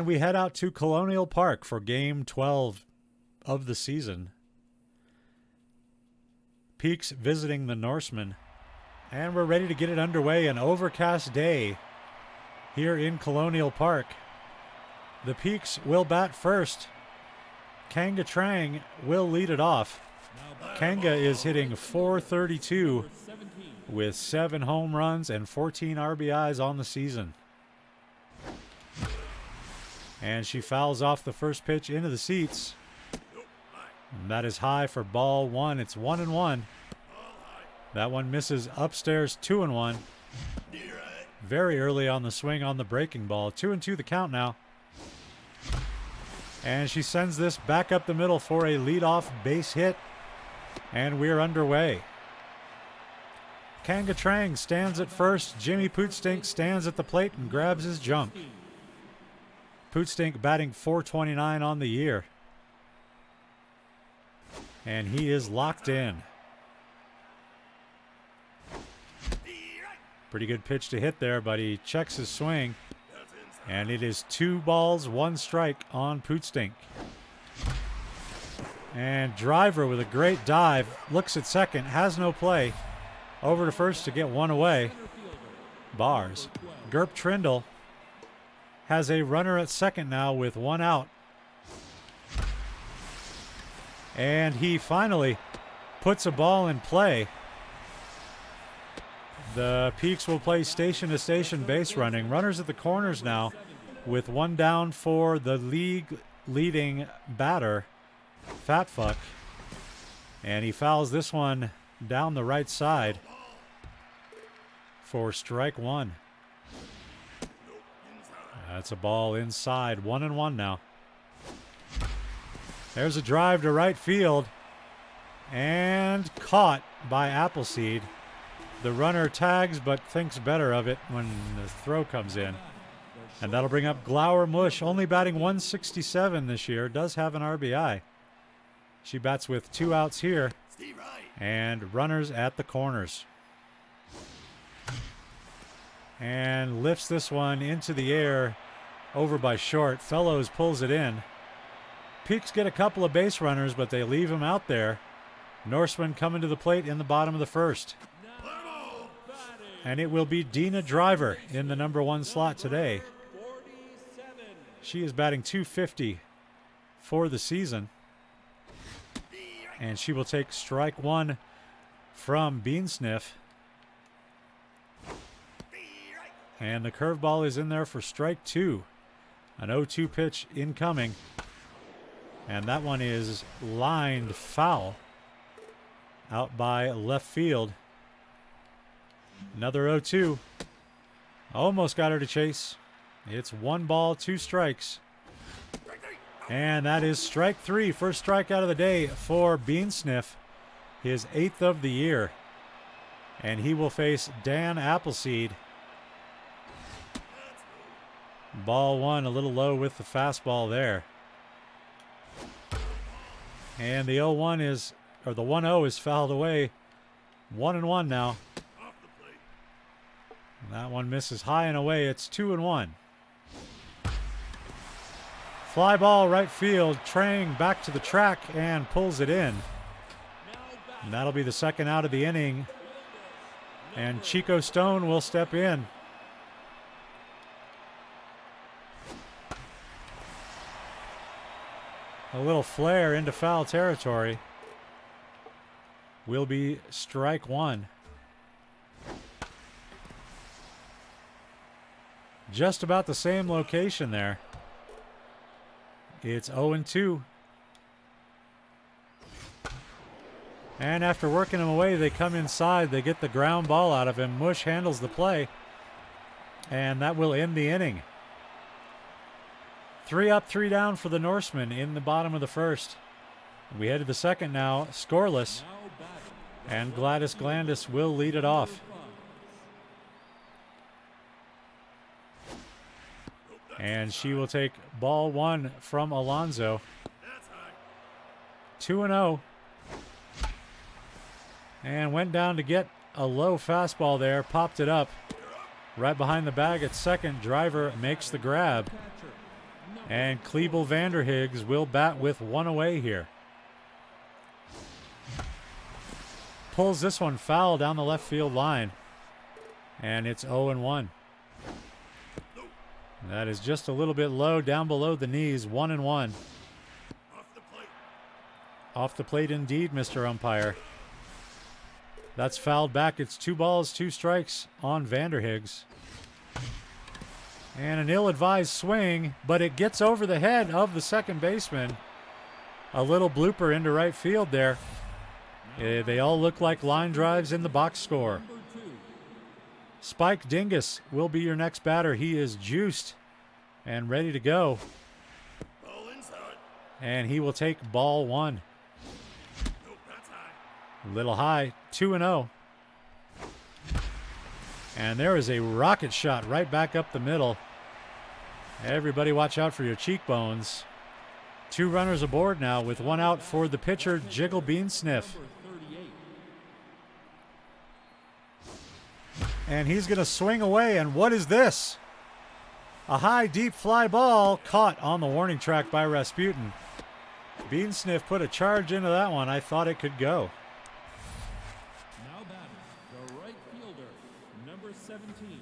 And we head out to Colonial Park for Game 12 of the season. Peaks visiting the Norsemen. And we're ready to get it underway. An overcast day here in Colonial Park. The Peaks will bat first. Kanga Trang will lead it off. Kanga is hitting .432 with 7 home runs and 14 RBIs on the season. And she fouls off the first pitch into the seats. And that is high for ball 1. It's 1-1. That one misses upstairs, 2-1. Very early on the swing on the breaking ball. 2-2 the count now. And she sends this back up the middle for a leadoff base hit. And we're underway. Kanga Trang stands at first. Jimmy Pootstink stands at the plate and grabs his junk. Pootstink batting .429 on the year. And he is locked in. Pretty good pitch to hit there, but he checks his swing. And it is 2 balls, 1 strike on Pootstink. And Driver with a great dive. Looks at second, has no play. Over to first to get one away. Bars. Gerp Trindle has a runner at second now with 1 out. And he finally puts a ball in play. The Peaks will play station-to-station base running. Runners at the corners now with 1 down for the league-leading batter, Fat Fuck. And he fouls this one down the right side for strike 1. That's a ball inside. 1-1 now. There's a drive to right field. And caught by Appleseed. The runner tags but thinks better of it when the throw comes in. And that'll bring up Glower Mush, only batting .167 this year. Does have an RBI. She bats with 2 outs here. And runners at the corners. And lifts this one into the air over by short. Fellows pulls it in. Peaks get a couple of base runners, but they leave him out there. Norseman coming to the plate in the bottom of the first. And it will be Dina Driver in the number 1 slot today. She is batting .250 for the season. And she will take strike 1 from Beansniff. And the curveball is in there for strike 2. An 0-2 pitch incoming. And that one is lined foul out by left field. Another 0-2. Almost got her to chase. It's 1 ball, 2 strikes. And that is strike 3. First strikeout of the day for Beansniff. His 8th of the year. And he will face Dan Appleseed. Ball 1 a little low with the fastball there. And the 0-1 is, or the 1-0 is fouled away. 1-1 now. That one misses high and away. It's 2-1. Fly ball right field. Trang back to the track and pulls it in. And that'll be the second out of the inning. And Chico Stone will step in. A little flare into foul territory. Will be strike 1. Just about the same location there. It's 0-2. And after working him away, they come inside. They get the ground ball out of him. Mush handles the play. And that will end the inning. 3 up, 3 down for the Norsemen in the bottom of the first. We head to the second now, scoreless. And Gladys Glandis will lead it off. And she will take ball 1 from Alonso. 2-0. And went down to get a low fastball there, popped it up. Right behind the bag at second, Driver makes the grab. And Klebel Vanderhiggs will bat with one away here. Pulls this one foul down the left field line. And it's 0-1. That is just a little bit low, down below the knees, 1-1. Off the plate indeed, Mr. Umpire. That's fouled back. It's 2 balls, 2 strikes on Vanderhiggs. And an ill-advised swing, but it gets over the head of the second baseman. A little blooper into right field there. They all look like line drives in the box score. Spike Dingus will be your next batter. He is juiced and ready to go. And he will take ball 1. A little high, 2-0. And there is a rocket shot right back up the middle. Everybody watch out for your cheekbones. 2 runners aboard now with 1 out for the pitcher, Jiggle Beansniff. And he's going to swing away, and what is this? A high, deep fly ball caught on the warning track by Rasputin. Beansniff put a charge into that one. I thought it could go. Now batting, the right fielder, number 17.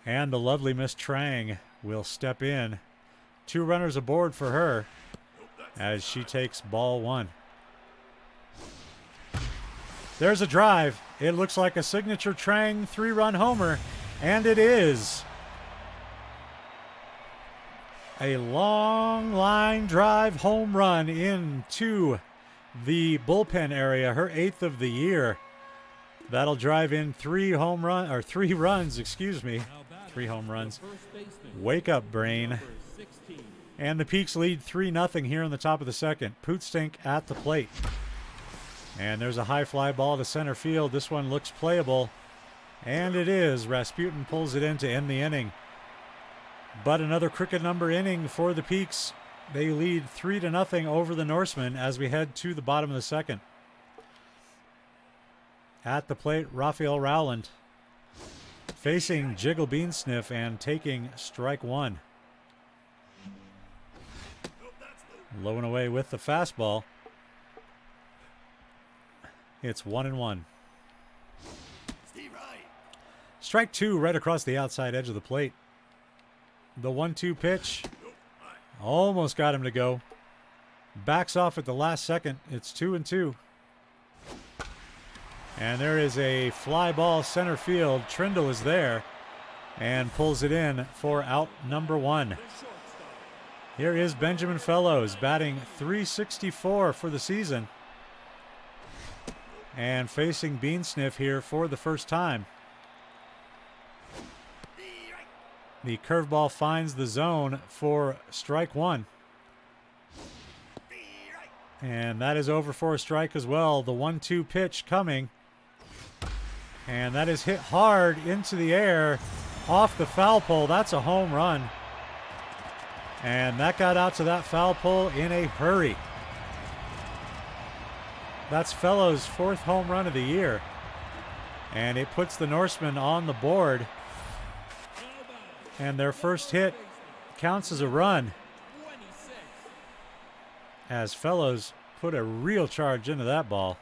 And the lovely Miss Trang will step in. 2 runners aboard for her as she takes ball 1. There's a drive. It looks like a signature Trang 3-run homer, and it is. A long line drive home run into the bullpen area, her 8th of the year. That'll drive in 3 runs, excuse me. 3 home runs. Wake up, brain. And the Peaks lead 3-0 here in the top of the second. Pootstink at the plate. And there's a high fly ball to center field. This one looks playable. And it is. Rasputin pulls it in to end the inning. But another crooked number inning for the Peaks. They lead 3-0 over the Norsemen as we head to the bottom of the second. At the plate, Raphael Rowland facing Jiggle Beansniff and taking strike 1. Low and away with the fastball. It's 1-1. Strike 2 right across the outside edge of the plate. The 1-2 pitch almost got him to go. Backs off at the last second. It's 2-2. And there is a fly ball center field. Trindle is there and pulls it in for out number 1. Here is Benjamin Fellows batting .364 for the season. And facing Beansniff here for the first time. The curveball finds the zone for strike 1. And that is over for a strike as well. The 1-2 pitch coming. And that is hit hard into the air off the foul pole. That's a home run. And that got out to that foul pole in a hurry. That's Fellows' 4th home run of the year. And it puts the Norsemen on the board. And their first hit counts as a run. As Fellows put a real charge into that ball.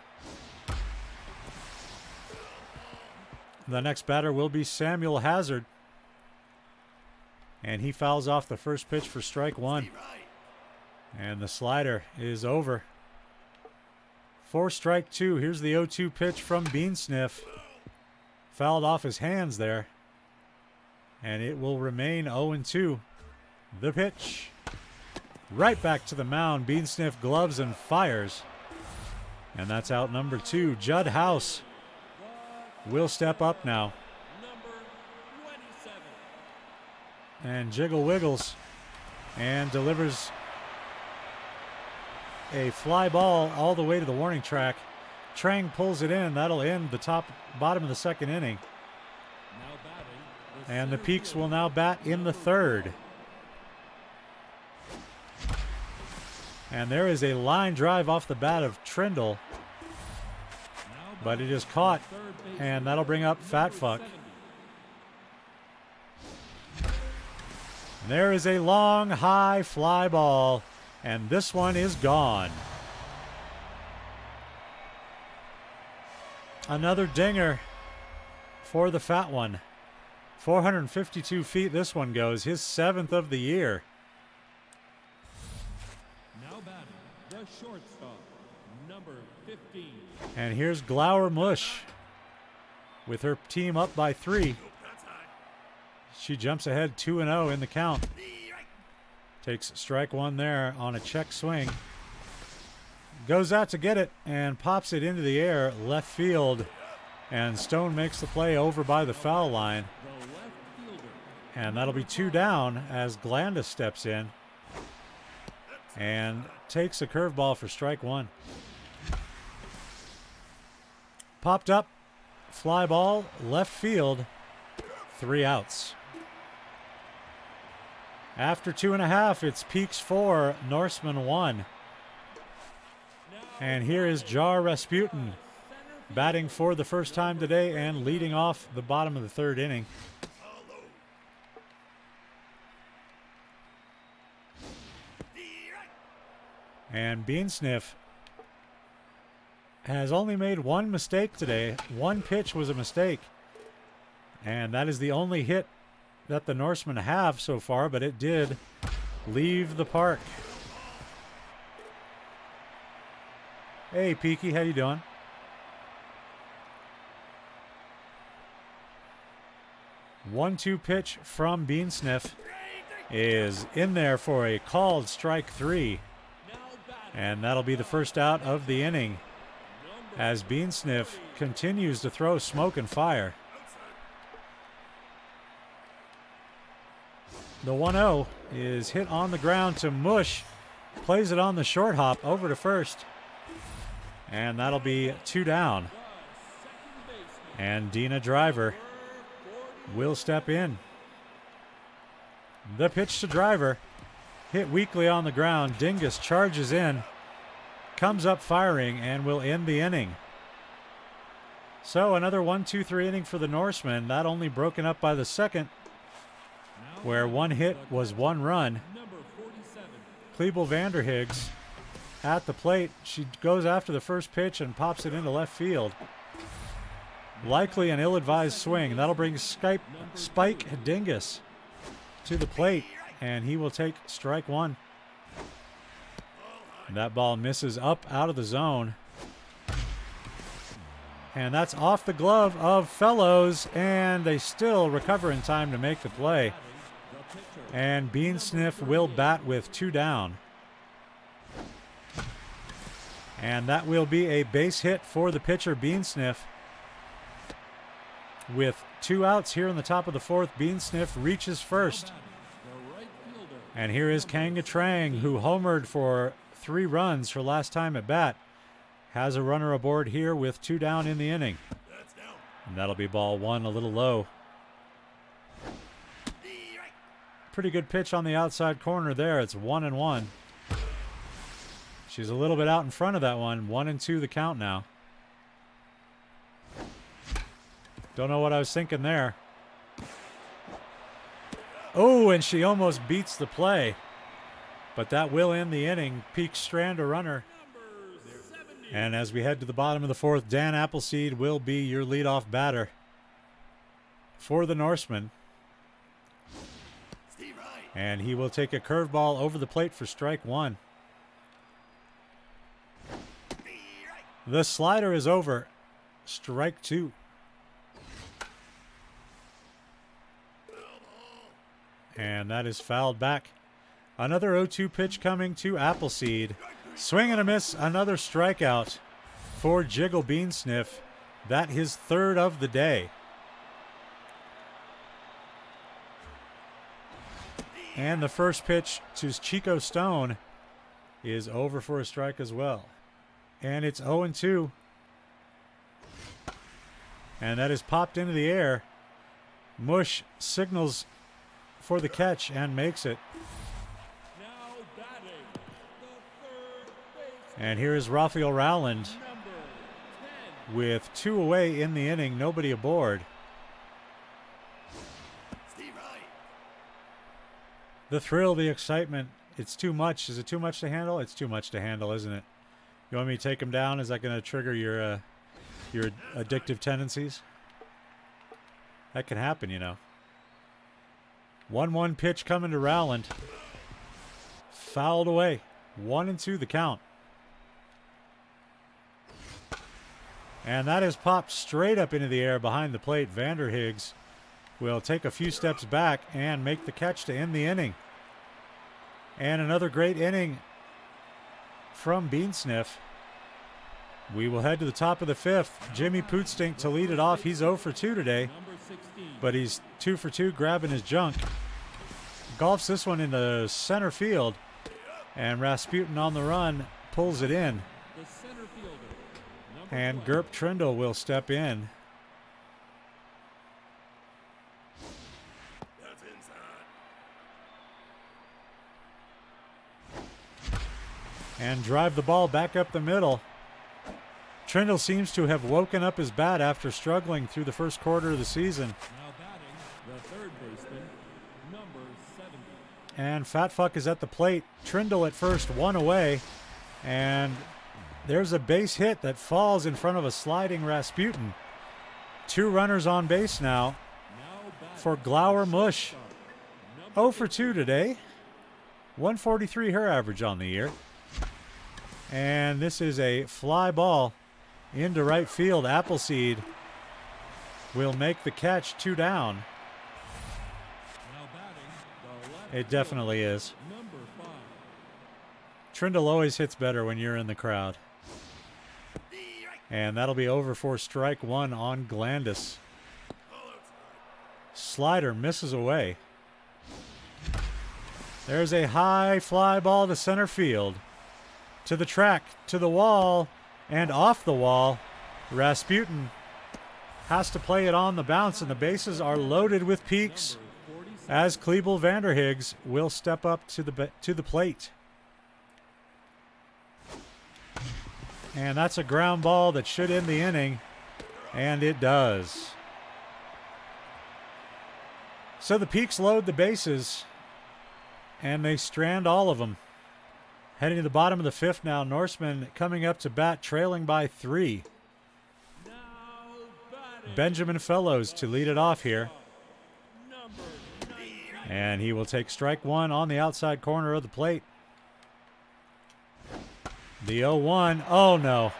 The next batter will be Samuel Hazard. And he fouls off the first pitch for strike 1. And the slider is over. For strike 2, here's the 0-2 pitch from Beansniff. Fouled off his hands there. And it will remain 0-2. The pitch. Right back to the mound. Beansniff gloves and fires. And that's out number 2. Judd House will step up now. And Jiggle wiggles and delivers a fly ball all the way to the warning track. Trang pulls it in. That'll end the bottom of the second inning. And the Peaks will now bat in the 3rd. And there is a line drive off the bat of Trindle. But it is caught, and that'll bring up Fat Fuck. There is a long, high fly ball, and this one is gone. Another dinger for the fat one. 452 feet this one goes, his 7th of the year. Now batting, the shortstop, number 15. And here's Glower Mush with her team up by 3. She jumps ahead 2-0 in the count. Takes strike 1 there on a check swing. Goes out to get it and pops it into the air, left field. And Stone makes the play over by the foul line. The left fielder, And that'll be 2 down as Glandis steps in and takes a curveball for strike 1. Popped up, fly ball, left field, 3 outs. After 2.5, it's Peaks 4, Norseman 1. And here is Jar Rasputin batting for the first time today and leading off the bottom of the 3rd inning. And Beansniff has only made 1 mistake today. 1 pitch was a mistake. And that is the only hit that the Norsemen have so far, but it did leave the park. Hey, Peaky, how you doing? One-two pitch from Beansniff is in there for a called strike 3. And that'll be the first out of the inning as Beansniff continues to throw smoke and fire. The 1-0 is hit on the ground to Mush. Plays it on the short hop over to first. And that'll be 2 down. And Dina Driver will step in. The pitch to Driver. Hit weakly on the ground. Dingus charges in. Comes up firing and will end the inning. So another 1-2-3 inning for the Norsemen. That only broken up by the second, where 1 hit was 1 run. Klebel Vanderhiggs at the plate. She goes after the first pitch and pops it into left field. Likely an ill-advised swing. That'll bring Spike Dingus to the plate, and he will take strike 1. And that ball misses up out of the zone. And that's off the glove of Fellows, and they still recover in time to make the play. And Beansniff will bat with 2 down. And that will be a base hit for the pitcher, Beansniff. With 2 outs here in the top of the 4th, Beansniff reaches first. And here is Kanga Trang, who homered for 3 runs her last time at bat. Has a runner aboard here with 2 down in the inning. And that'll be ball 1, a little low. Pretty good pitch on the outside corner there. It's 1-1. She's a little bit out in front of that one. 1-2 the count now. Don't know what I was thinking there. Oh, and she almost beats the play. But that will end the inning. Peak strand a runner. And as we head to the bottom of the 4th, Dan Appleseed will be your leadoff batter for the Norsemen. And he will take a curveball over the plate for strike 1. The slider is over. Strike 2. And that is fouled back. Another 0-2 pitch coming to Appleseed. Swing and a miss. Another strikeout for Jiggle Beansniff. That his 3rd of the day. And the first pitch to Chico Stone is over for a strike as well. And it's 0-2. And that is popped into the air. Mush signals for the catch and makes it. And here is Raphael Rowland with 2 away in the inning, nobody aboard. The thrill, the excitement. It's too much. Is it too much to handle? It's too much to handle, isn't it? You want me to take him down? Is that going to trigger your addictive tendencies? That can happen, you know. 1-1 pitch coming to Rowland. Fouled away. 1-2 the count. And that is popped straight up into the air behind the plate. Vanderhiggs will take a few steps back and make the catch to end the inning. And another great inning from Beansniff. We will head to the top of the fifth. Jimmy Pootstink to lead it off. He's 0 for 2 today, but he's 2 for 2 grabbing his junk. Golfs this one into center field, and Rasputin on the run pulls it in. The center fielder, And Gerp Trindle will step in. And drive the ball back up the middle. Trindle seems to have woken up his bat after struggling through the first quarter of the season. Now batting, the third baseman, number 70. And Fat Fuck is at the plate. Trindle at first, one away. And there's a base hit that falls in front of a sliding Rasputin. 2 runners on base now Now batting, for Glower Mush. 0 for 2 today. 143 her average on the year. And this is a fly ball into right field. Appleseed will make the catch, 2 down. now batting, the left It definitely is. fielder, number 5. Trindle always hits better when you're in the crowd. And that'll be over for strike 1 on Glandis. Slider misses away. There's a high fly ball to center field. To the track, to the wall, and off the wall. Rasputin has to play it on the bounce, and the bases are loaded with peaks as Klebel Vanderhiggs will step up to the plate. And that's a ground ball that should end the inning, and it does. So the Peaks load the bases, and they strand all of them. Heading to the bottom of the fifth now, Norseman coming up to bat, trailing by 3. Now batting, Benjamin Fellows to lead it off here. number 90. And he will take strike 1 on the outside corner of the plate. The 0-1. Oh, no.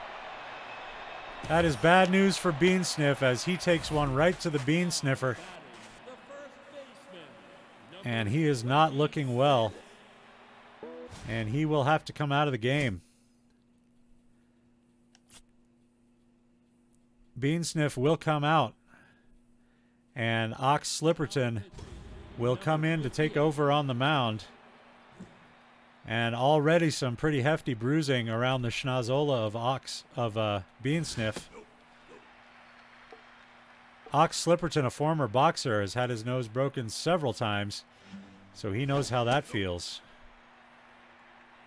That is bad news for Bean Sniff as he takes one right to the Bean Sniffer. The first baseman, And he is not looking well. And he will have to come out of the game. Bean Sniff will come out. And Ox Slipperton will come in to take over on the mound. And already some pretty hefty bruising around the schnozola of Bean Sniff. Ox Slipperton, a former boxer, has had his nose broken several times, so he knows how that feels.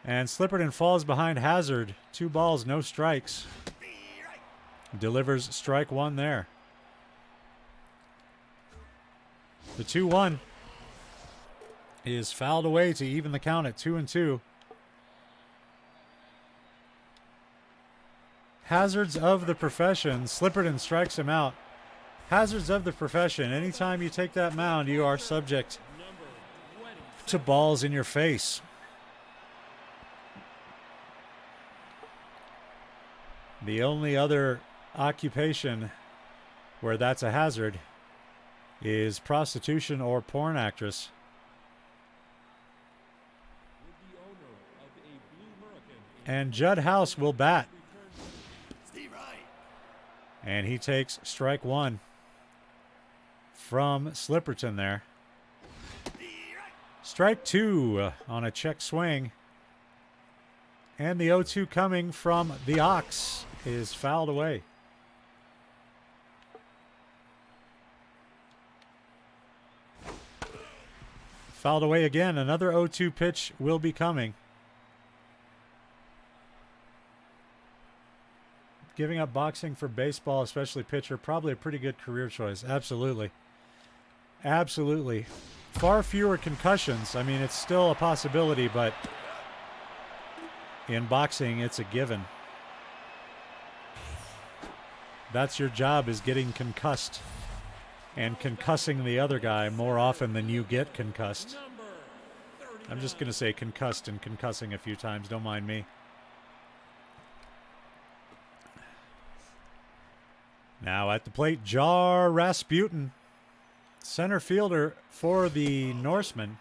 And Slipperton falls behind Hazard. 2 balls, no strikes. Delivers strike 1 there. The 2-1 is fouled away to even the count at 2-2. Hazards of the profession. Slipperton strikes him out. Hazards of the profession. Anytime you take that mound, you are subject to balls in your face. The only other occupation where that's a hazard is prostitution or porn actress. with the owner of a Blue Hurricane. And Judd House will bat. Steve Wright. And he takes strike 1 from Slipperton there. Strike 2 on a check swing. And the 0-2 coming from the Ox is fouled away. Fouled away again. Another 0-2 pitch will be coming. Giving up boxing for baseball, especially pitcher, probably a pretty good career choice. Absolutely. Absolutely. far fewer concussions. I mean, it's still a possibility, but in boxing, it's a given. That's your job, is getting concussed and concussing the other guy more often than you get concussed. I'm just going to say concussed and concussing a few times. Don't mind me. Now at the plate, Jar Rasputin, center fielder for the Norsemen.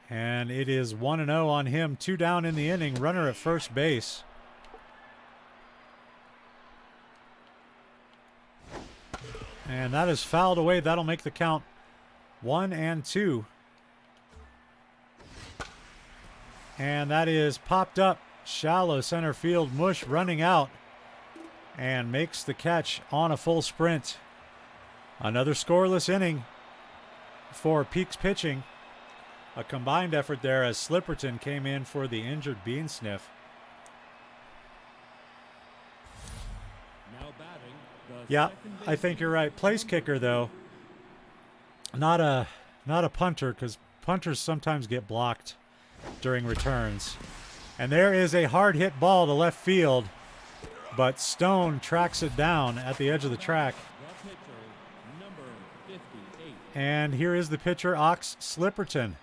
And it is 1-0 on him. 2 down in the inning. Runner at first base. And that is fouled away. That'll make the count 1-2. And that is popped up. Shallow center field. Mush running out and makes the catch on a full sprint. Another scoreless inning for Peaks pitching. A combined effort there as Slipperton came in for the injured Bean Sniff. Now batting, the Yeah, second I think you're right. Place kicker, though. Not a punter, because punters sometimes get blocked during returns. And there is a hard hit ball to left field, but Stone tracks it down at the edge of the track. The pitcher, number 58. And here is the pitcher, Ox Slipperton.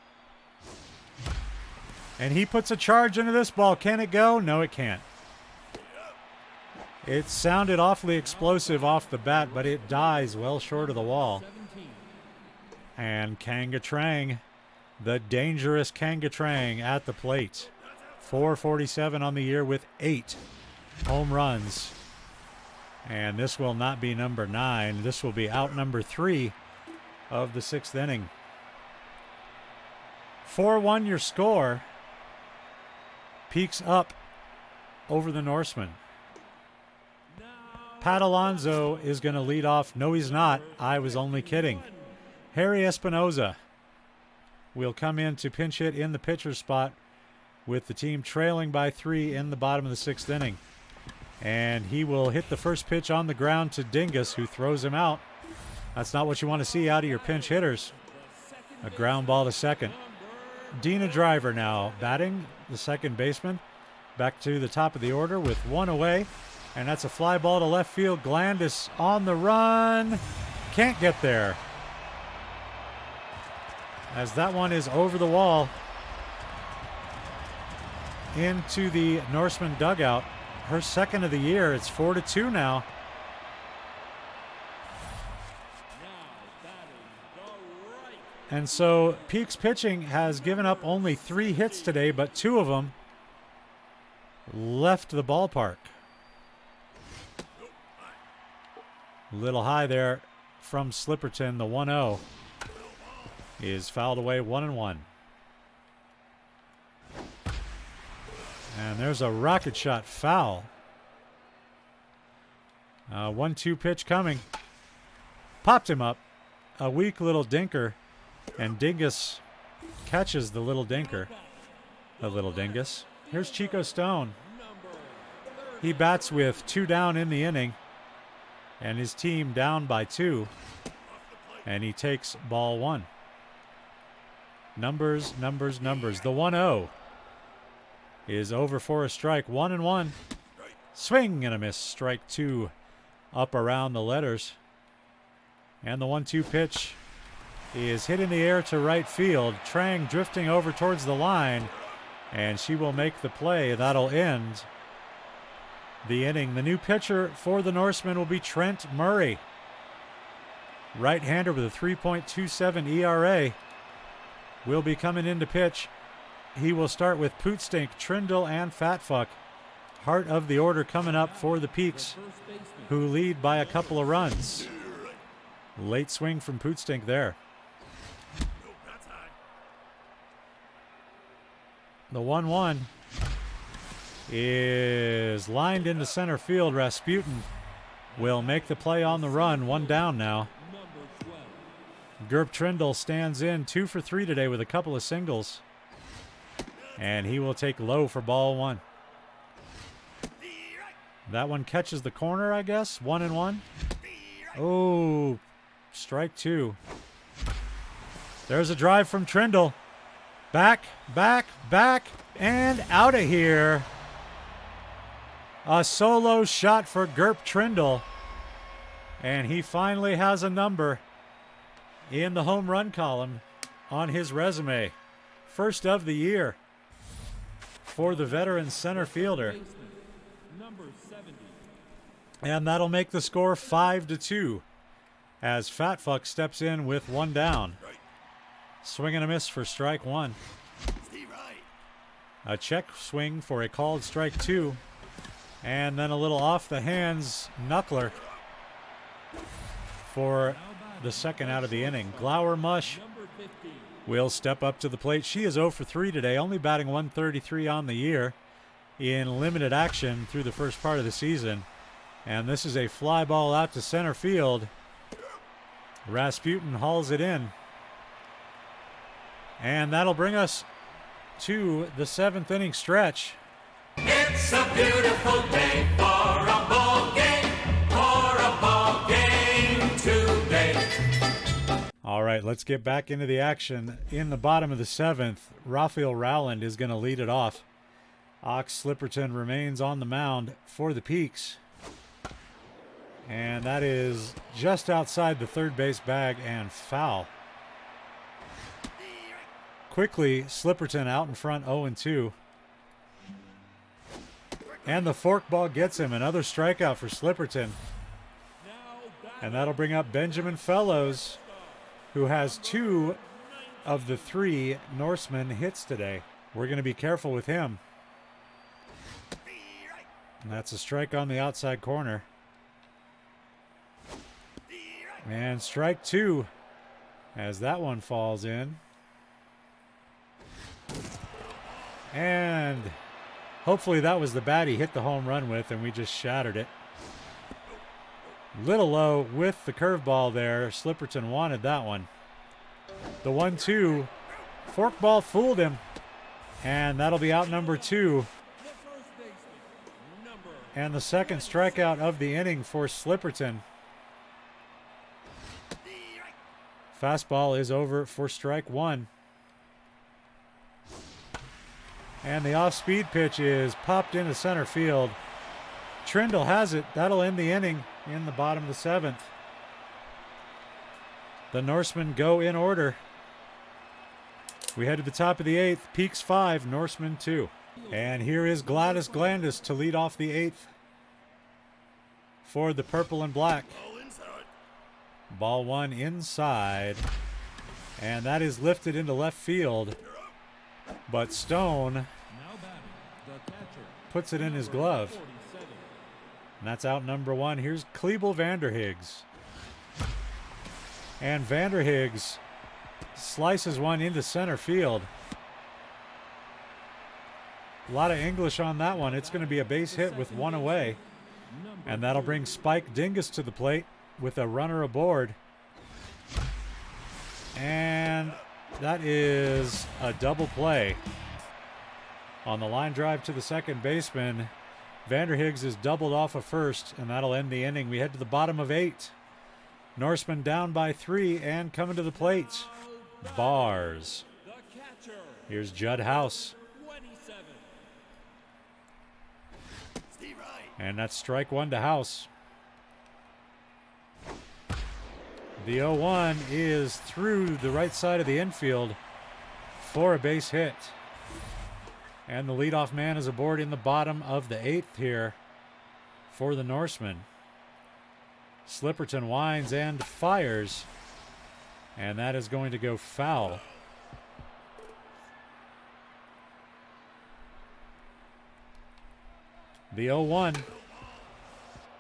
And he puts a charge into this ball. Can it go? No, it can't. It sounded awfully explosive off the bat, but it dies well short of the wall. 17. And Kanga Trang, the dangerous Kanga Trang at the plate. 447 on the year with 8 home runs. And this will not be number 9. This will be out number 3 of the 6th inning. 4-1 your score. Peaks up over the Norsemen. Pat Alonso is going to lead off. No, he's not. I was only kidding. Harry Espinoza will come in to pinch hit in the pitcher's spot with the team trailing by 3 in the bottom of the 6th inning. And he will hit the first pitch on the ground to Dingus, who throws him out. That's not what you want to see out of your pinch hitters. A ground ball to second. Dina Driver now batting, the second baseman. Back to the top of the order with 1 away. And that's a fly ball to left field. Glandis on the run. Can't get there, as that one is over the wall into the Norseman dugout. Her second of the year. It's 4-2 now. And so Peaks pitching has given up only 3 hits today, but 2 of them left the ballpark. A little high there from Slipperton. The 1-0 is fouled away, 1-1. And there's a rocket shot foul. 1-2 pitch coming. Popped him up. A weak little dinker. And Dingus catches the little dinker. The little dingus. Here's Chico Stone. He bats with 2 down in the inning. And his team down by 2. And he takes ball 1. Numbers, numbers, numbers. The 1-0 is over for a strike. 1-1. Swing and a miss. Strike 2 up around the letters. And the 1-2 pitch is hit in the air to right field. Trang drifting over towards the line. And she will make the play. That'll end the inning. The new pitcher for the Norsemen will be Trent Murray. Right-hander with a 3.27 ERA will be coming in to pitch. He will start with Pootstink, Trindle, and Fatfuck. Heart of the order coming up for the Peaks, who lead by a couple of runs. Late swing from Pootstink there. The 1-1 is lined into center field. Rasputin will make the play on the run. 1 down now. Gerb Trindle stands in 2 for 3 today with a couple of singles. And he will take low for ball 1. That one catches the corner, I guess. 1-1. Oh, Strike two. There's a drive from Trindle. Back, back, back, and out of here. A solo shot for Gerp Trindle. And he finally has a number in the home run column on his resume. First of the year for the veteran center fielder. Number 70. And that'll make the score 5-2 as Fat Fuck steps in with one down. Swing and a miss for strike one. Steve Right. A check swing for a called strike two. And then a little off the hands knuckler for the second out of the inning. Glower Mush Number 15. will step up to the plate. She is 0 for 3 today, only batting 133 on the year in limited action through the first part of the season. And this is a fly ball out to center field. Rasputin hauls it in. And that'll bring us to the 7th inning stretch. It's a beautiful day for a ball game today. All right, let's get back into the action. In the bottom of the 7th, Raphael Rowland is going to lead it off. Ox Slipperton remains on the mound for the Peaks. And that is just outside the third base bag and foul. Quickly, Slipperton out in front 0-2. And the forkball gets him. Another strikeout for Slipperton. And that'll bring up Benjamin Fellows, who has 2 of the 3 Norseman hits today. We're going to be careful with him. And that's a strike on the outside corner. And strike 2 as that one falls in. And hopefully that was the bat he hit the home run with and we just shattered it. Little low with the curveball there. Slipperton wanted that one. The 1-2 forkball fooled him. And that'll be out number 2. The first baseman. Number And the second strikeout of the inning for Slipperton. Fastball is over for strike 1. And the off-speed pitch is popped into center field. Trindle has it. That'll end the inning in the bottom of the 7th. The Norsemen go in order. We head to the top of the 8th. Peaks 5, Norsemen 2. And here is Gladys Glandis to lead off the 8th for the purple and black. Ball inside. Ball 1 inside. And that is lifted into left field. But Stone now batting. The catcher. puts it in his glove. 47. And that's out number 1. Here's Kleebel Vanderhiggs. And Vanderhiggs slices one into center field. A lot of English on that one. It's going to be a base hit with one away. And that'll bring Spike Dingus to the plate with a runner aboard. And that is a double play. On the line drive to the second baseman, Vanderhiggs is doubled off of first, and that'll end the inning. We head to the bottom of 8. Norseman down by 3 and coming to the plate. Bars. The catcher. Here's Judd House. 27. Steve Right. And that's strike 1 to House. The 0-1 is through the right side of the infield for a base hit. And the leadoff man is aboard in the bottom of the 8th here for the Norsemen. Slipperton winds and fires. And that is going to go foul. The 0-1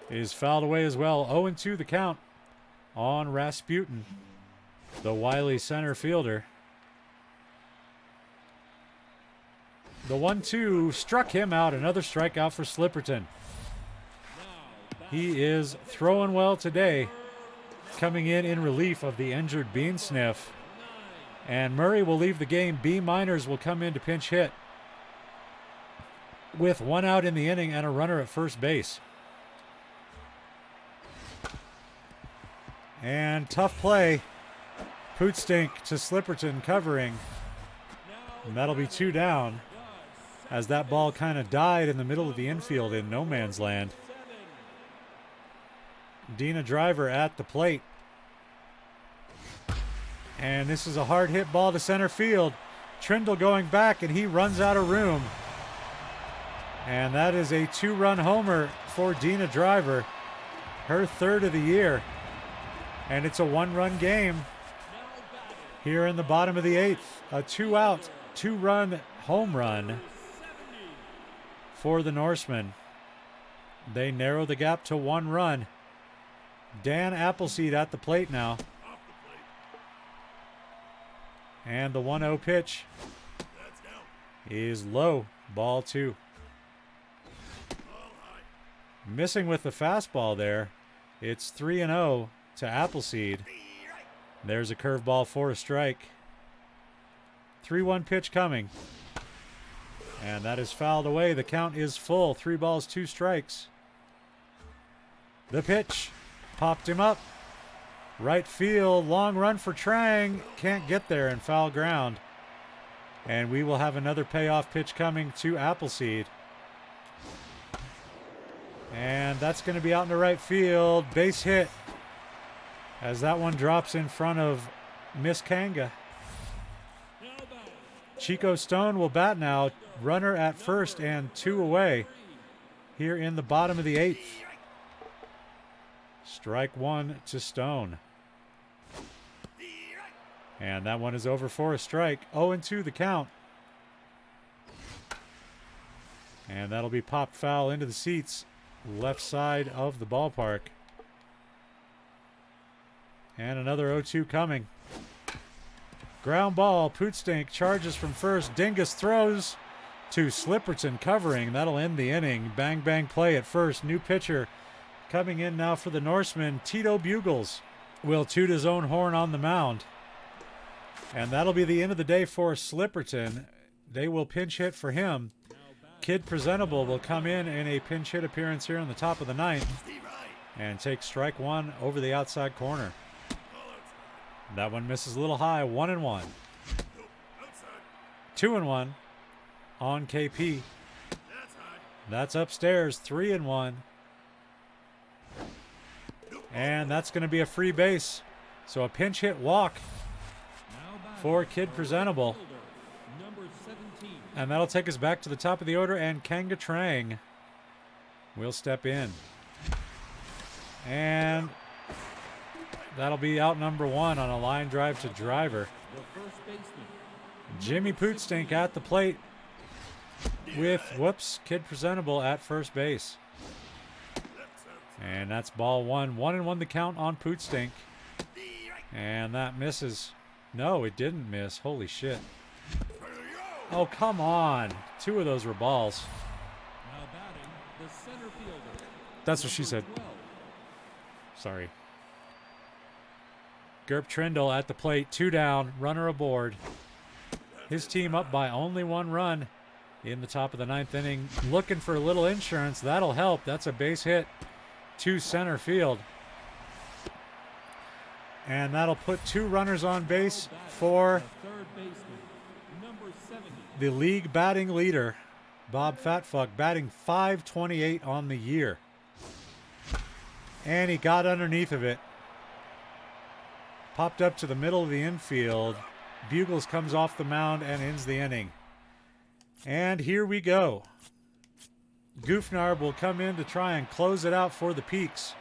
is fouled away as well. 0-2 the count on Rasputin, the wily center fielder. The 1-2 struck him out. Another strikeout for Slipperton. He is throwing well today, coming in relief of the injured Bean Sniff. And Murray will leave the game. B. Miners will come in to pinch hit with 1 out in the inning and a runner at first base. And tough play. Pootstink to Slipperton covering. And that'll be 2 down as that ball kind of died in the middle of the infield in no man's land. Dina Driver at the plate. And this is a hard hit ball to center field. Trindle going back, and he runs out of room. And that is a 2-run homer for Dina Driver, her 3rd of the year. And it's a 1-run game here in the bottom of the 8th. A 2-out, 2-run home run for the Norsemen. They narrow the gap to 1 run. Dan Appleseed at the plate now. And the 1-0 pitch is low. Ball 2. Missing with the fastball there. It's 3-0 to Appleseed. There's a curveball for a strike. 3-1 pitch coming. And that is fouled away. The count is full. 3 balls, 2 strikes. The pitch popped him up. Right field, long run for Trang. Can't get there in foul ground. And we will have another payoff pitch coming to Appleseed. And that's going to be out in the right field. Base hit as that one drops in front of Miss Kanga. Chico Stone will bat now. Runner at first and 2 away here in the bottom of the 8th. Strike 1 to Stone. And that one is over for a strike. 0-2 the count. And that'll be popped foul into the seats, left side of the ballpark. And another 0-2 coming. Ground ball. Pootstink charges from first. Dingus throws to Slipperton covering. That'll end the inning. Bang, bang play at first. New pitcher coming in now for the Norsemen. Tito Bugles will toot his own horn on the mound. And that'll be the end of the day for Slipperton. They will pinch hit for him. Kid Presentable will come in a pinch hit appearance here in the top of the 9th and take strike 1 over the outside corner. That one misses a little high. 1-1. 2-1 on KP. That's upstairs. 3-1. And that's going to be a free base. So a pinch hit walk for Kid Presentable. And that'll take us back to the top of the order, and Kanga Trang will step in. And that'll be out number 1 on a line drive to Driver. Jimmy Pootstink at the plate with, Kid Presentable at first base. And that's ball 1. 1-1 the count on Pootstink. And that misses. No, it didn't miss. Holy shit. Oh, come on. 2 of those were balls. Now batting, the center fielder. That's what she said. Sorry. Gerp Trindle at the plate. 2 down. Runner aboard. His team up by only 1 run in the top of the 9th inning. Looking for a little insurance. That'll help. That's a base hit to center field. And that'll put 2 runners on base for Third baseman, number 70. the league batting leader, Bob Fatfuck, batting .528 on the year. And he got underneath of it. Popped up to the middle of the infield. Bugles comes off the mound and ends the inning. And here we go. Goofnarb will come in to try and close it out for the Peaks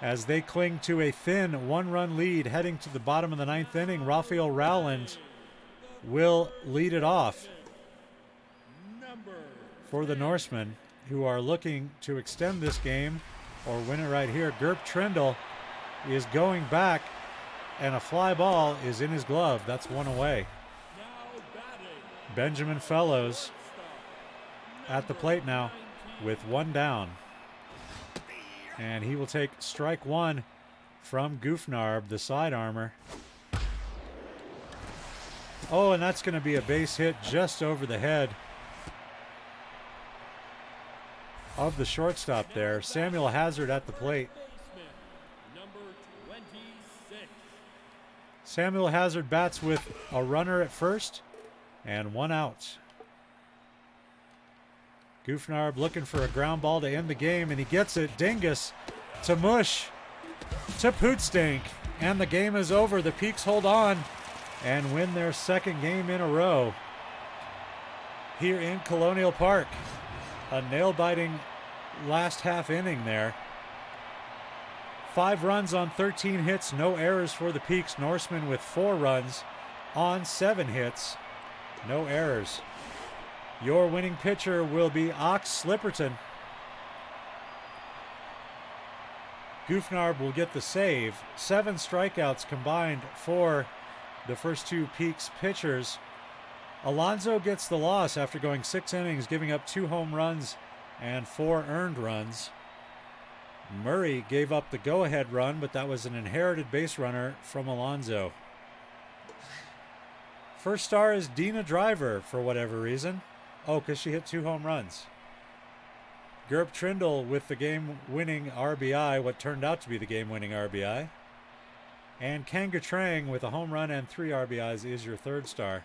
as they cling to a thin 1-run lead heading to the bottom of the 9th inning. Raphael Rowland will lead it off for the Norsemen, who are looking to extend this game or win it right here. Gerp Trindle is going back, and a fly ball is in his glove. That's 1 away. Benjamin Fellows at the plate now with 1 down. And he will take strike 1 from Goofnarb, the side armor. Oh, and that's going to be a base hit just over the head of the shortstop there. Samuel Hazard at the plate. Samuel Hazard bats with a runner at first and 1 out. Goofnarb looking for a ground ball to end the game, and he gets it. Dingus to Mush to Pootstink, and the game is over. The Peaks hold on and win their second game in a row here in Colonial Park. A nail-biting last half inning there. 5 runs on 13 hits, no errors for the Peaks. Norseman with 4 runs on 7 hits, no errors. Your winning pitcher will be Ox Slipperton. Goofnarb will get the save. 7 strikeouts combined for the first 2 Peaks pitchers. Alonzo gets the loss after going 6 innings, giving up 2 home runs and 4 earned runs. Murray gave up the go-ahead run, but that was an inherited base runner from Alonzo. First star is Dina Driver for whatever reason. Oh, because she hit 2 home runs. Gerb Trindle with the game-winning RBI, what turned out to be the game-winning RBI. And Kanga Trang with a home run and 3 RBIs is your third star.